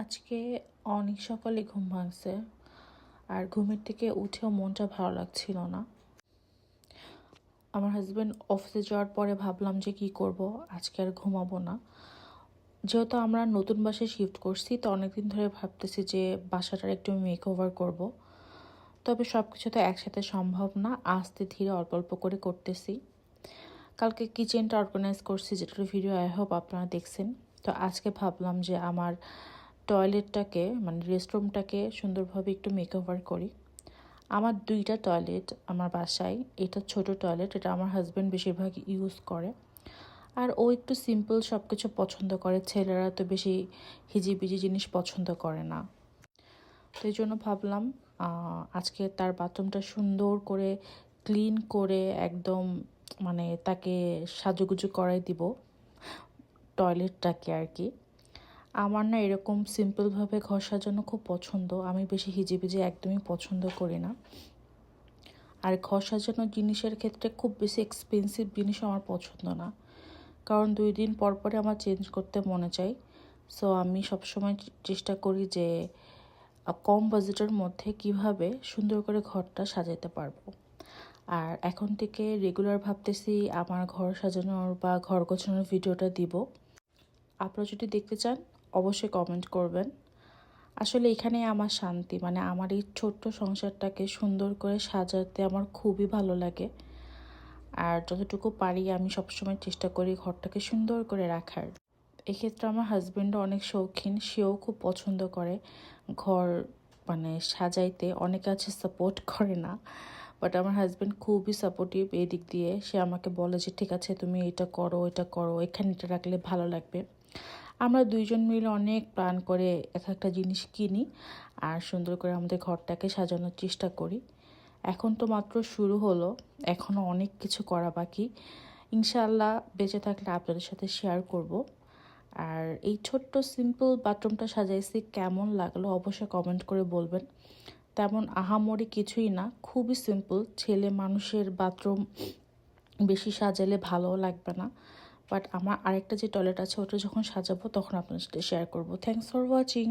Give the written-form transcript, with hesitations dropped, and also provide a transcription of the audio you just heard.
আজকে অনেক সকালে ঘুম ভাঙছে আর ঘুমের থেকে উঠেও মনটা ভালো লাগছিল না। আমার হাজব্যান্ড অফিসে যাওয়ার পরে ভাবলাম যে কি করব, আজকে আর ঘুমাবো না। যেহেতু আমরা নতুন বাসায় শিফট করছি, তো অনেকদিন ধরে ভাবতেছি যে বাসাটার একটু মেক ওভার করবো। তবে সব কিছু তো একসাথে সম্ভব না, আস্তে ধীরে অল্প অল্প করে করতেছি। কালকে কিচেনটা অর্গানাইজ করছি, যেটার ভিডিও আই হোপ আপনারা দেখছেন। তো আজকে ভাবলাম যে আমার টয়লেটটাকে মানে রেস্টরুমটাকে সুন্দরভাবে একটু মেকওভার করি। আমার দুইটা টয়লেট আমার বাসায়। এটা ছোট টয়লেট, এটা আমার হাজব্যান্ড বেশিরভাগ ইউজ করে। আর ও একটু সিম্পল সব কিছু পছন্দ করে, ছেলেরা তো বেশি হিজিবিজি জিনিস পছন্দ করে না। তো এই জন্য ভাবলাম আজকে তার বাথরুমটা সুন্দর করে ক্লিন করে একদম মানে তাকে সাজুগুজু করাই দিব, টয়লেটটাকে আর কি। আমার না এরকম সিম্পলভাবে ঘর সাজানো খুব পছন্দ। আমি বেশি হিজিবিজি একদমই পছন্দ করি না। আর ঘর সাজানো জিনিসের ক্ষেত্রে খুব বেশি এক্সপেন্সিভ জিনিসও আমার পছন্দ না, কারণ 2 দিন পর পরে আমার চেঞ্জ করতে মনে চাই। সো আমি সবসময় চেষ্টা করি যে কম বাজেটের মধ্যে কিভাবে সুন্দর করে ঘরটা সাজাতে পারবো। আর এখন থেকে রেগুলার ভাবতেছি আমার ঘর সাজানোর বা ঘর গোছানোর ভিডিওটা দিব। আপনারা যদি দেখতে চান অবশ্যই কমেন্ট করবেন। আসলে এখানেই আমার শান্তি, মানে আমার এই ছোট্ট সংসারটাকে সুন্দর করে সাজাতে আমার খুবই ভালো লাগে। আর যতটুকু পারি আমি সবসময় চেষ্টা করি ঘরটাকে সুন্দর করে রাখার। এক্ষেত্রে আমার হাজব্যান্ডও অনেক শৌখিন, সেও খুব পছন্দ করে ঘর মানে সাজাইতে। অনেকে আছে সাপোর্ট করে না, বাট আমার হাজব্যান্ড খুবই সাপোর্টিভ এই দিক দিয়ে। সে আমাকে বলে যে ঠিক আছে তুমি এটা করো, এটা করো, এখানে এটা রাখলে ভালো লাগবে। আমরা দুইজন মিলে অনেক প্ল্যান করে এক একটা জিনিস কিনি আর সুন্দর করে আমাদের ঘরটাকে সাজানোর চেষ্টা করি। এখন তো মাত্র শুরু হলো, এখনও অনেক কিছু করা বাকি। ইনশাআল্লাহ বেঁচে থাকলে আপনাদের সাথে শেয়ার করব। আর এই ছোট্ট সিম্পল বাথরুমটা সাজাইছি, কেমন লাগলো অবশ্যই কমেন্ট করে বলবেন। তেমন আহামরি কিছুই না, খুবই সিম্পল। ছেলে মানুষের বাথরুম বেশি সাজালে ভালোও লাগবে না। বাট আমার আরেকটা যে টয়লেট আছে ওটা যখন সাজাবো তখন আপনার সাথে শেয়ার করব। Thanks for watching.